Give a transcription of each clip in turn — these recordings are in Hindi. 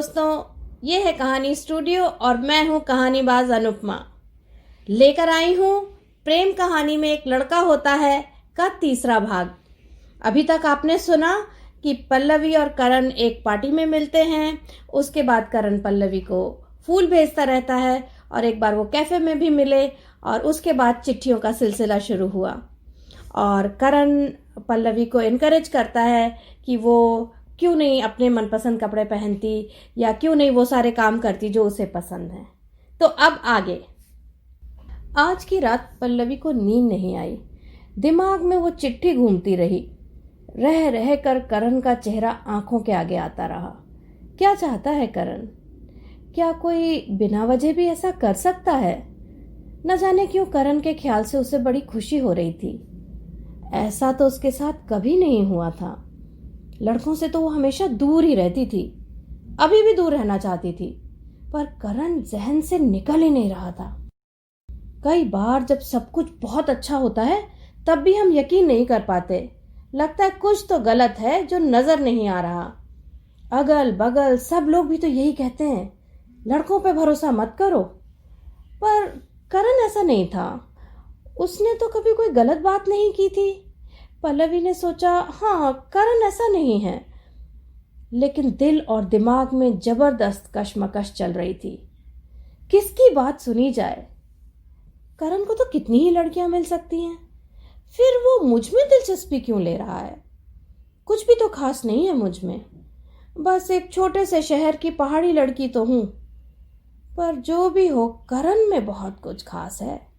दोस्तों, ये है कहानी स्टूडियो और मैं हूँ कहानीबाज अनुपमा। लेकर आई हूँ प्रेम कहानी में एक लड़का होता है का तीसरा भाग। अभी तक आपने सुना कि पल्लवी और करण एक पार्टी में मिलते हैं। उसके बाद करण पल्लवी को फूल भेजता रहता है और एक बार वो कैफे में भी मिले और उसके बाद चिट्ठियों का सिलसिला शुरू हुआ और करण पल्लवी को इनकरेज करता है कि वो क्यों नहीं अपने मनपसंद कपड़े पहनती या क्यों नहीं वो सारे काम करती जो उसे पसंद है। तो अब आगे। आज की रात पल्लवी को नींद नहीं आई। दिमाग में वो चिट्ठी घूमती रही। रह रह कर करण का चेहरा आंखों के आगे आता रहा। क्या चाहता है करण? क्या कोई बिना वजह भी ऐसा कर सकता है? न जाने क्यों करण के ख्याल से उसे बड़ी खुशी हो रही थी। ऐसा तो उसके साथ कभी नहीं हुआ था। लड़कों से तो वो हमेशा दूर ही रहती थी, अभी भी दूर रहना चाहती थी, पर करण जहन से निकल ही नहीं रहा था। कई बार जब सब कुछ बहुत अच्छा होता है तब भी हम यकीन नहीं कर पाते। लगता है कुछ तो गलत है जो नजर नहीं आ रहा। अगल बगल सब लोग भी तो यही कहते हैं, लड़कों पे भरोसा मत करो। पर करण ऐसा नहीं था। उसने तो कभी कोई गलत बात नहीं की थी। पल्लवी ने सोचा, हाँ करण ऐसा नहीं है, लेकिन दिल और दिमाग में जबरदस्त कशमकश चल रही थी। किसकी बात सुनी जाए? करण को तो कितनी ही लड़कियां मिल सकती हैं, फिर वो मुझ में दिलचस्पी क्यों ले रहा है? कुछ भी तो खास नहीं है मुझ में, बस एक छोटे से शहर की पहाड़ी लड़की तो हूं। पर जो भी हो, करण में बहुत कुछ खास है।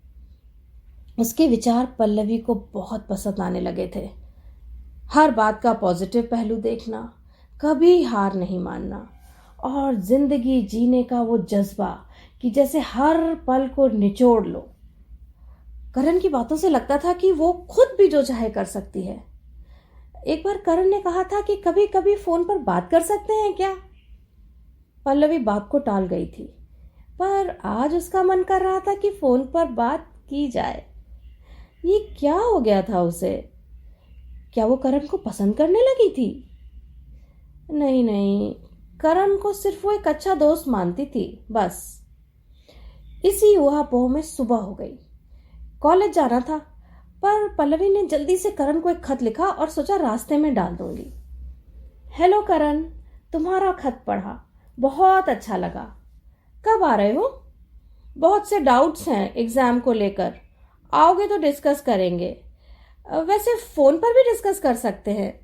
उसके विचार पल्लवी को बहुत पसंद आने लगे थे। हर बात का पॉजिटिव पहलू देखना, कभी हार नहीं मानना और जिंदगी जीने का वो जज्बा कि जैसे हर पल को निचोड़ लो। करण की बातों से लगता था कि वो खुद भी जो चाहे कर सकती है। एक बार करण ने कहा था कि कभी कभी फोन पर बात कर सकते हैं क्या? पल्लवी बात को टाल गई थी, पर आज उसका मन कर रहा था कि फोन पर बात की जाए। ये क्या हो गया था उसे? क्या वो करण को पसंद करने लगी थी? नहीं नहीं, करण को सिर्फ वो एक अच्छा दोस्त मानती थी बस। इसी ऊहापोह में सुबह हो गई। कॉलेज जाना था, पर पल्लवी ने जल्दी से करण को एक खत लिखा और सोचा रास्ते में डाल दूंगी। हेलो करण, तुम्हारा खत पढ़ा, बहुत अच्छा लगा। कब आ रहे हो? बहुत से डाउट्स हैं एग्जाम को लेकर, आओगे तो डिस्कस करेंगे। वैसे फ़ोन पर भी डिस्कस कर सकते हैं।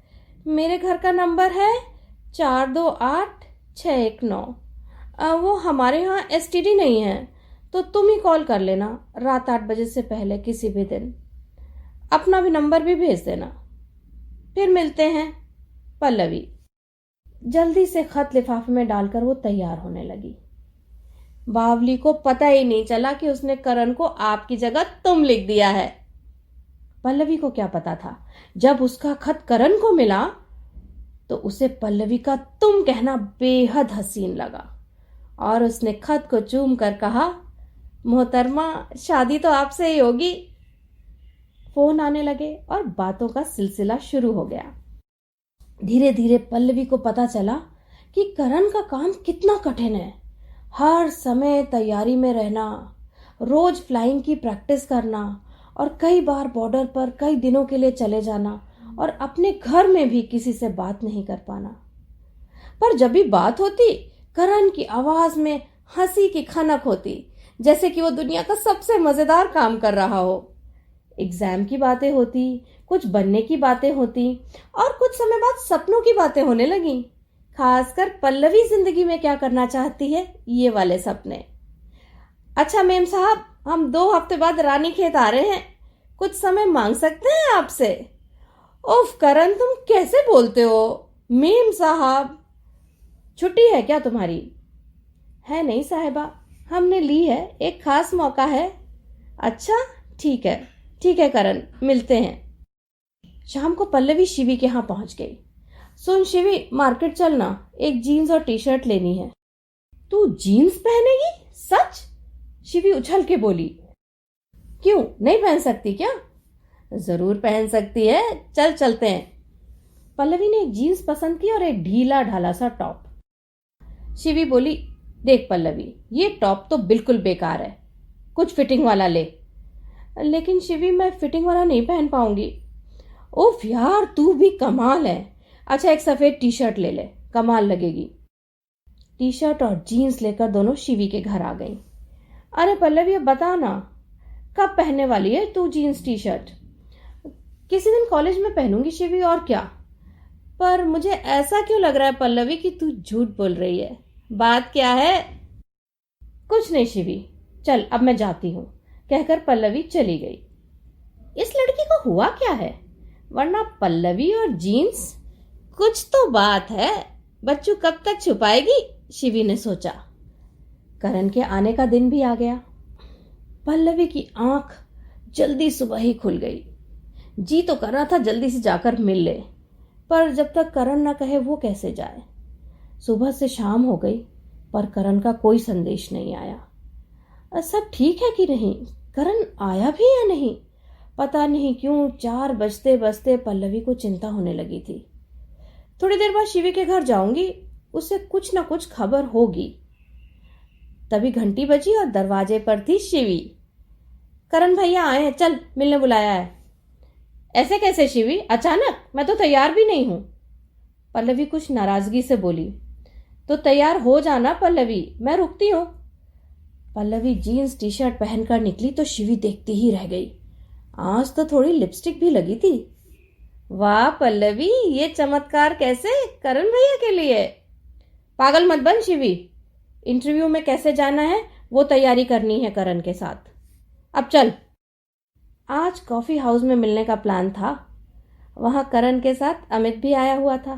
मेरे घर का नंबर है 428619। वो हमारे यहाँ एसटीडी नहीं है, तो तुम ही कॉल कर लेना रात 8 बजे से पहले किसी भी दिन। अपना भी नंबर भी भेज देना। फिर मिलते हैं। पल्लवी। जल्दी से खत लिफाफे में डालकर वो तैयार होने लगी। बावली को पता ही नहीं चला कि उसने करण को आपकी जगह तुम लिख दिया है। पल्लवी को क्या पता था, जब उसका खत करण को मिला तो उसे पल्लवी का तुम कहना बेहद हसीन लगा और उसने खत को चूम कर कहा, मोहतरमा शादी तो आपसे ही होगी। फोन आने लगे और बातों का सिलसिला शुरू हो गया। धीरे धीरे पल्लवी को पता चला कि करण का काम कितना कठिन है। हर समय तैयारी में रहना, रोज फ्लाइंग की प्रैक्टिस करना और कई बार बॉर्डर पर कई दिनों के लिए चले जाना और अपने घर में भी किसी से बात नहीं कर पाना। पर जब भी बात होती, करण की आवाज में हंसी की खनक होती, जैसे कि वो दुनिया का सबसे मजेदार काम कर रहा हो। एग्जाम की बातें होती, कुछ बनने की बातें होती और कुछ समय बाद सपनों की बातें होने लगी। खासकर पल्लवी जिंदगी में क्या करना चाहती है, ये वाले सपने। अच्छा मेम साहब, हम 2 हफ्ते बाद रानीखेत आ रहे हैं, कुछ समय मांग सकते हैं आपसे? उफ करण, तुम कैसे बोलते हो मेम साहब? छुट्टी है क्या तुम्हारी? है नहीं साहिबा, हमने ली है, एक खास मौका है। अच्छा ठीक है करण, मिलते हैं। शाम को पल्लवी शिवी के यहाँ पहुंच गई। सुन शिवी, मार्केट चलना, एक जीन्स और टी शर्ट लेनी है। तू जीन्स पहनेगी? सच? शिवी उछल के बोली। क्यों, नहीं पहन सकती क्या? जरूर पहन सकती है, चल चलते हैं। पल्लवी ने एक जीन्स पसंद की और एक ढीला ढाला सा टॉप। शिवी बोली, देख पल्लवी, ये टॉप तो बिल्कुल बेकार है, कुछ फिटिंग वाला ले। लेकिन शिवी, मैं फिटिंग वाला नहीं पहन पाऊंगी। ओफ यार, तू भी कमाल है। अच्छा, एक सफेद टी शर्ट ले ले, कमाल लगेगी। टी शर्ट और जीन्स लेकर दोनों शिवी के घर आ गईं। अरे पल्लवी, अब बता ना, कब पहनने वाली है तू जीन्स टी शर्ट? किसी दिन कॉलेज में पहनूंगी शिवी, और क्या। पर मुझे ऐसा क्यों लग रहा है पल्लवी कि तू झूठ बोल रही है? बात क्या है? कुछ नहीं शिवी, चल अब मैं जाती हूँ, कहकर पल्लवी चली गई। इस लड़की को हुआ क्या है? वरना पल्लवी और जीन्स, कुछ तो बात है। बच्चू कब तक छुपाएगी? शिवी ने सोचा। करण के आने का दिन भी आ गया। पल्लवी की आंख जल्दी सुबह ही खुल गई। जी तो कर रहा था जल्दी से जाकर मिल ले, पर जब तक करण न कहे वो कैसे जाए। सुबह से शाम हो गई, पर करण का कोई संदेश नहीं आया। सब ठीक है कि नहीं? करण आया भी या नहीं? पता नहीं क्यों 4 बजते बजते पल्लवी को चिंता होने लगी थी। थोड़ी देर बाद शिवी के घर जाऊंगी, उससे कुछ ना कुछ खबर होगी। तभी घंटी बजी और दरवाजे पर थी शिवी। करण भैया आए हैं, चल मिलने बुलाया है। ऐसे कैसे शिवी, अचानक? मैं तो तैयार भी नहीं हूं। पल्लवी कुछ नाराजगी से बोली। तो तैयार हो जाना पल्लवी, मैं रुकती हूं। पल्लवी जीन्स टी शर्ट पहनकर निकली तो शिवी देखती ही रह गई। आज तो थोड़ी लिपस्टिक भी लगी थी। वाह पल्लवी, ये चमत्कार कैसे? करण भैया के लिए? पागल मत बन शिवी, इंटरव्यू में कैसे जाना है वो तैयारी करनी है करण के साथ। अब चल। आज कॉफी हाउस में मिलने का प्लान था। वहां करण के साथ अमित भी आया हुआ था।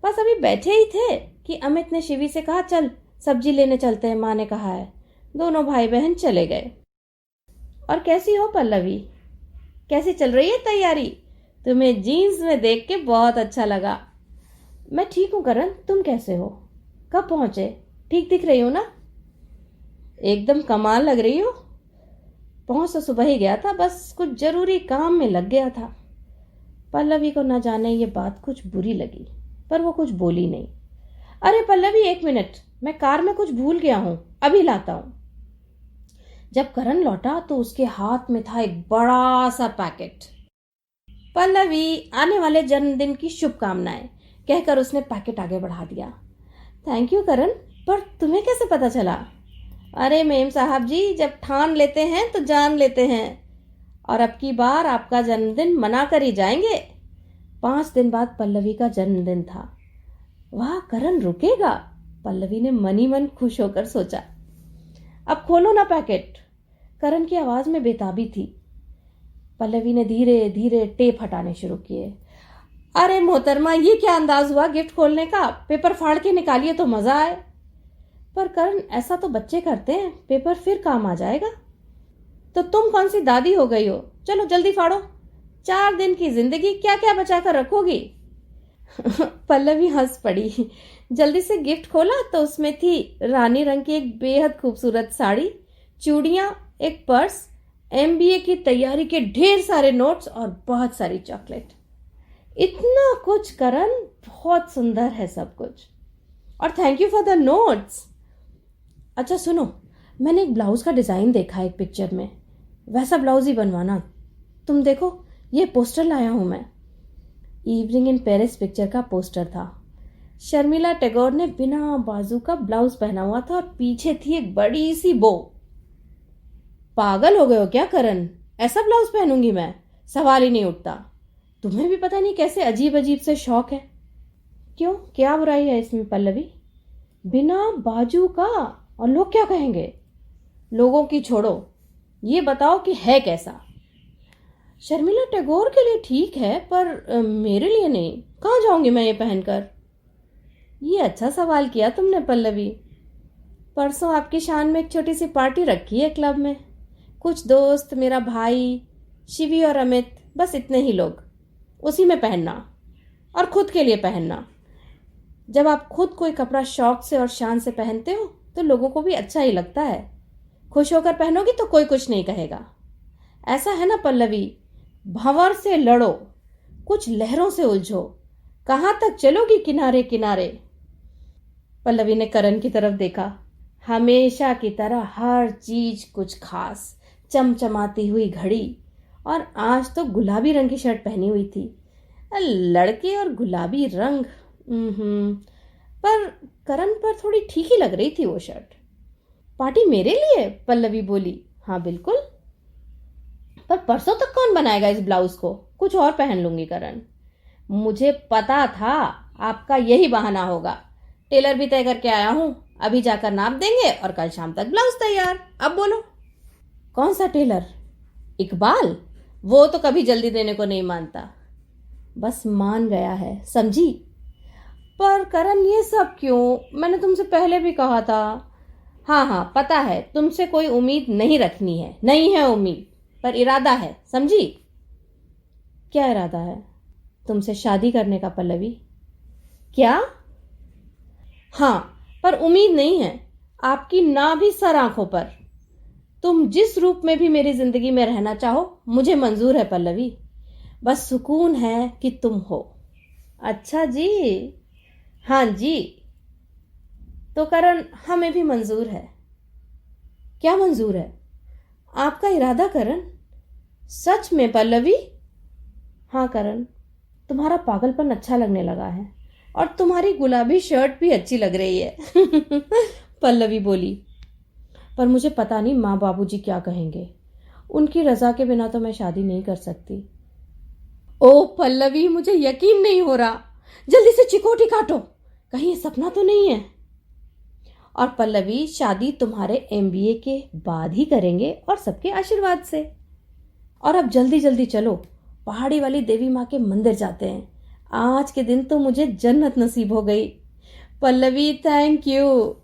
बस अभी बैठे ही थे कि अमित ने शिवी से कहा, चल सब्जी लेने चलते हैं, माँ ने कहा है। दोनों भाई बहन चले गए। और कैसी हो पल्लवी, कैसी चल रही है तैयारी? तुम्हें जीन्स में देख के बहुत अच्छा लगा। मैं ठीक हूँ करण, तुम कैसे हो? कब पहुंचे? ठीक दिख रही हो ना? एकदम कमाल लग रही हो। पहुंच तो सुबह ही गया था, बस कुछ जरूरी काम में लग गया था। पल्लवी को न जाने ये बात कुछ बुरी लगी, पर वो कुछ बोली नहीं। अरे पल्लवी, 1 मिनट, मैं कार में कुछ भूल गया हूं, अभी लाता हूं। जब करण लौटा तो उसके हाथ में था एक बड़ा सा पैकेट। पल्लवी, आने वाले जन्मदिन की शुभकामनाएं, कहकर उसने पैकेट आगे बढ़ा दिया। थैंक यू करण, पर तुम्हें कैसे पता चला? अरे मेम साहब जी, जब ठान लेते हैं तो जान लेते हैं। और अब की बार आपका जन्मदिन मना कर ही जाएंगे। 5 दिन बाद पल्लवी का जन्मदिन था। वाह, करण रुकेगा, पल्लवी ने मनी मन खुश होकर सोचा। अब खोलो ना पैकेट। करण की आवाज में बेताबी थी। पल्लवी ने धीरे धीरे टेप हटाने शुरू किए। अरे मोहतरमा, ये क्या अंदाज हुआ गिफ्ट खोलने का? पेपर फाड़ के निकालिए तो मजा आए। पर करण, ऐसा तो बच्चे करते हैं, पेपर फिर काम आ जाएगा। तो तुम कौन सी दादी हो गई हो? चलो जल्दी फाड़ो। 4 दिन की जिंदगी क्या क्या बचा कर रखोगी? पल्लवी हंस पड़ी। जल्दी से गिफ्ट खोला तो उसमें थी रानी रंग की एक बेहद खूबसूरत साड़ी, चूड़ियां, एक पर्स, MBA की तैयारी के ढेर सारे नोट्स और बहुत सारी चॉकलेट। इतना कुछ करण, बहुत सुंदर है सब कुछ। और thank you for the notes. अच्छा सुनो, मैंने एक ब्लाउज का डिजाइन देखा है एक पिक्चर में, वैसा ब्लाउज ही बनवाना। तुम देखो, ये पोस्टर लाया हूं मैं। इवनिंग इन पेरिस पिक्चर का पोस्टर था। शर्मिला टैगोर ने बिना बाजू का ब्लाउज पहना हुआ था और पीछे थी एक बड़ी सी बो। पागल हो गए हो क्या करण? ऐसा ब्लाउज पहनूंगी मैं? सवाल ही नहीं उठता। तुम्हें भी पता नहीं कैसे अजीब अजीब से शौक है। क्यों, क्या बुराई है इसमें पल्लवी? बिना बाजू का, और लोग क्या कहेंगे? लोगों की छोड़ो, ये बताओ कि है कैसा? शर्मिला टैगोर के लिए ठीक है, पर मेरे लिए नहीं। कहाँ जाऊंगी मैं ये पहनकर? ये अच्छा सवाल किया तुमने पल्लवी। परसों आपकी शान में एक छोटी सी पार्टी रखी है क्लब में। कुछ दोस्त, मेरा भाई, शिवी और अमित, बस इतने ही लोग। उसी में पहनना, और खुद के लिए पहनना। जब आप खुद कोई कपड़ा शौक से और शान से पहनते हो तो लोगों को भी अच्छा ही लगता है। खुश होकर पहनोगी तो कोई कुछ नहीं कहेगा। ऐसा है ना पल्लवी, भंवर से लड़ो, कुछ लहरों से उलझो, कहाँ तक चलोगी किनारे किनारे। पल्लवी ने करण की तरफ देखा। हमेशा की तरह हर चीज कुछ खास, चमचमाती हुई घड़ी, और आज तो गुलाबी रंग की शर्ट पहनी हुई थी। लड़के और गुलाबी रंग, पर करण पर थोड़ी ठीक ही लग रही थी वो शर्ट। पार्टी मेरे लिए? पल्लवी बोली। हाँ बिल्कुल, पर परसों तक कौन बनाएगा इस ब्लाउज को? कुछ और पहन लूंगी करण। मुझे पता था आपका यही बहाना होगा। टेलर भी तय करके आया हूं, अभी जाकर नाप देंगे और कल शाम तक ब्लाउज तैयार। अब बोलो। कौन सा टेलर? इकबाल? वो तो कभी जल्दी देने को नहीं मानता। बस मान गया है, समझी? पर करण ये सब क्यों? मैंने तुमसे पहले भी कहा था। हाँ पता है, तुमसे कोई उम्मीद नहीं रखनी है। नहीं है उम्मीद, पर इरादा है, समझी? क्या इरादा है? तुमसे शादी करने का पल्लवी। क्या? हाँ, पर उम्मीद नहीं है आपकी, ना भी सर आंखों पर। तुम जिस रूप में भी मेरी जिंदगी में रहना चाहो मुझे मंजूर है पल्लवी। बस सुकून है कि तुम हो। अच्छा जी। हाँ जी। तो करण, हमें भी मंजूर है। क्या मंजूर है? आपका इरादा करण। सच में पल्लवी? हाँ करण, तुम्हारा पागलपन अच्छा लगने लगा है, और तुम्हारी गुलाबी शर्ट भी अच्छी लग रही है। पल्लवी बोली। पर मुझे पता नहीं माँ बाबूजी क्या कहेंगे। उनकी रजा के बिना तो मैं शादी नहीं कर सकती। ओ पल्लवी, मुझे यकीन नहीं हो रहा। जल्दी से चिकोटी काटो, कहीं ये सपना तो नहीं है। और पल्लवी, शादी तुम्हारे एमबीए के बाद ही करेंगे, और सबके आशीर्वाद से। और अब जल्दी जल्दी चलो, पहाड़ी वाली देवी माँ के मंदिर जाते हैं। आज के दिन तो मुझे जन्नत नसीब हो गई। Pallavi, thank you.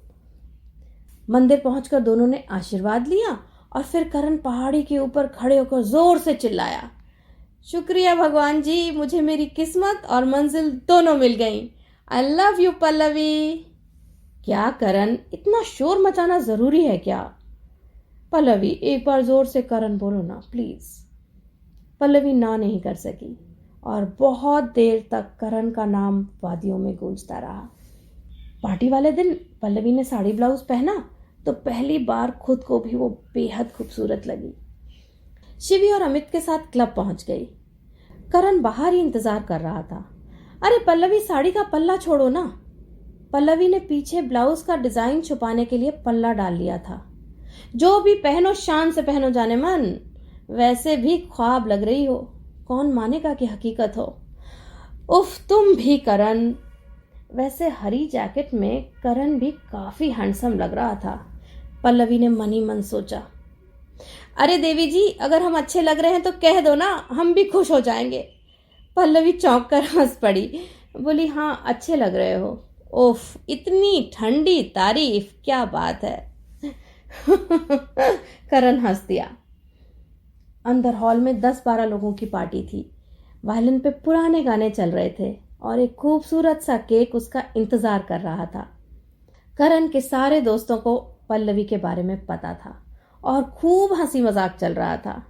मंदिर पहुंचकर दोनों ने आशीर्वाद लिया, और फिर करण पहाड़ी के ऊपर खड़े होकर जोर से चिल्लाया, शुक्रिया भगवान जी, मुझे मेरी किस्मत और मंजिल दोनों मिल गई। I love you Pallavi. क्या करण, इतना शोर मचाना जरूरी है क्या? पल्लवी, एक बार जोर से करण बोलो ना प्लीज। पल्लवी ना नहीं कर सकी, और बहुत देर तक करण का नाम वादियों में गूंजता रहा। पार्टी वाले दिन पल्लवी ने साड़ी ब्लाउज पहना तो पहली बार खुद को भी वो बेहद खूबसूरत लगी। शिवी और अमित के साथ क्लब पहुंच गई। करण बाहर ही इंतजार कर रहा था। अरे पल्लवी, साड़ी का पल्ला छोड़ो ना। पल्लवी ने पीछे ब्लाउज का डिजाइन छुपाने के लिए पल्ला डाल लिया था। जो भी पहनो शान से पहनो जाने मन, वैसे भी ख्वाब लग रही हो, कौन मानेगा कि हकीकत हो। उफ, तुम भी करण। वैसे हरी जैकेट में करण भी काफी हैंडसम लग रहा था, पल्लवी ने मन ही मन सोचा। अरे देवी जी, अगर हम अच्छे लग रहे हैं तो कह दो ना, हम भी खुश हो जाएंगे। पल्लवी चौंक कर हंस पड़ी, बोली, हाँ अच्छे लग रहे हो। ओफ, इतनी ठंडी तारीफ, क्या बात है। करण हंस दिया। अंदर हॉल में 10-12 लोगों की पार्टी थी। वायलिन पे पुराने गाने चल रहे थे, और एक खूबसूरत सा केक उसका इंतजार कर रहा था। करण के सारे दोस्तों को पल्लवी के बारे में पता था, और खूब हंसी मजाक चल रहा था।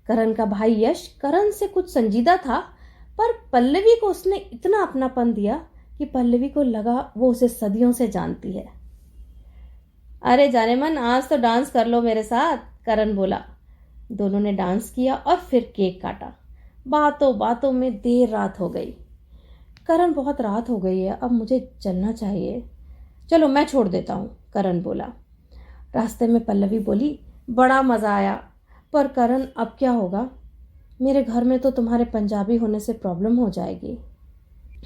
करण का भाई यश करण से कुछ संजीदा था, पर पल्लवी को उसने इतना अपनापन दिया कि पल्लवी को लगा वो उसे सदियों से जानती है। अरे जाने मन, आज तो डांस कर लो मेरे साथ, करण बोला। दोनों ने डांस किया और फिर केक काटा। बातों बातों में देर रात हो गई। करण, बहुत रात हो गई है, अब मुझे चलना चाहिए। चलो मैं छोड़ देता हूँ, करण बोला। रास्ते में पल्लवी बोली, बड़ा मज़ा आया, पर करण अब क्या होगा? मेरे घर में तो तुम्हारे पंजाबी होने से प्रॉब्लम हो जाएगी।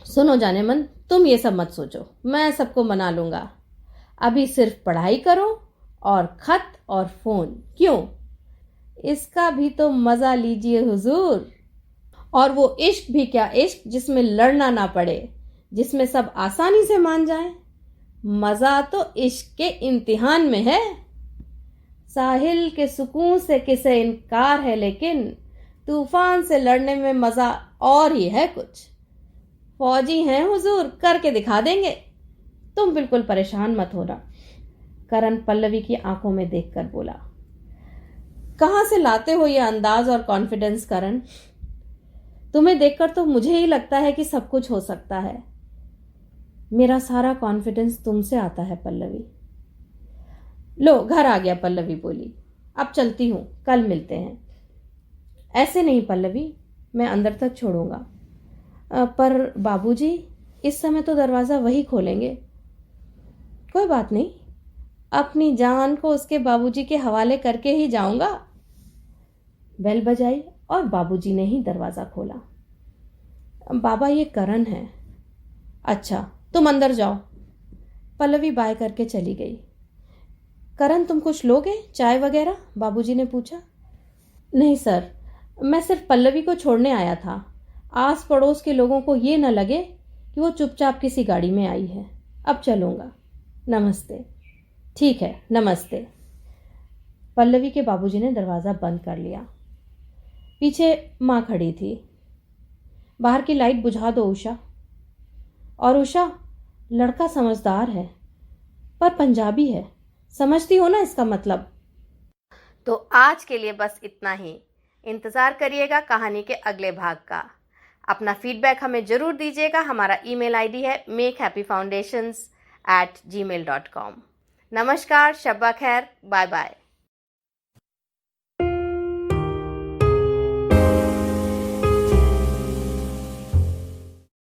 सुनो जाने मन, तुम ये सब मत सोचो, मैं सबको मना लूँगा। अभी सिर्फ पढ़ाई करो और खत और फ़ोन। क्यों? इसका भी तो मज़ा लीजिए हुजूर। और वो इश्क भी क्या इश्क जिसमें लड़ना ना पड़े, जिसमें सब आसानी से मान जाएं। मज़ा तो इश्क के इम्तिहान में है। साहिल के सुकून से किसे इनकार है, लेकिन तूफान से लड़ने में मज़ा और ही है कुछ। फौजी हैं हुजूर, करके दिखा देंगे। तुम बिल्कुल परेशान मत होना, करण पल्लवी की आंखों में देखकर बोला। कहाँ से लाते हो ये अंदाज और कॉन्फिडेंस करण? तुम्हें देखकर तो मुझे ही लगता है कि सब कुछ हो सकता है। मेरा सारा कॉन्फिडेंस तुमसे आता है पल्लवी। लो घर आ गया, पल्लवी बोली। अब चलती हूँ, कल मिलते हैं। ऐसे नहीं पल्लवी, मैं अंदर तक छोड़ूंगा। पर बाबूजी, इस समय तो दरवाज़ा वही खोलेंगे। कोई बात नहीं, अपनी जान को उसके बाबूजी के हवाले करके ही जाऊंगा। बेल बजाई और बाबूजी ने ही दरवाज़ा खोला। बाबा, ये करण है। अच्छा, तुम अंदर जाओ। पल्लवी बाय करके चली गई। करण, तुम कुछ लोगे, चाय वगैरह? बाबूजी ने पूछा। नहीं सर, मैं सिर्फ पल्लवी को छोड़ने आया था। आस पड़ोस के लोगों को ये न लगे कि वो चुपचाप किसी गाड़ी में आई है। अब चलूँगा। नमस्ते। ठीक है, नमस्ते। पल्लवी के बाबूजी ने दरवाज़ा बंद कर लिया। पीछे माँ खड़ी थी। बाहर की लाइट बुझा दो उषा। और उषा, लड़का समझदार है पर पंजाबी है, समझती हो ना इसका मतलब? तो आज के लिए बस इतना ही। इंतज़ार करिएगा कहानी के अगले भाग का। अपना फीडबैक हमें ज़रूर दीजिएगा। हमारा ईमेल आईडी है makehappyfoundations@gmail.com। नमस्कार, शब्बा खैर, बाय बाय।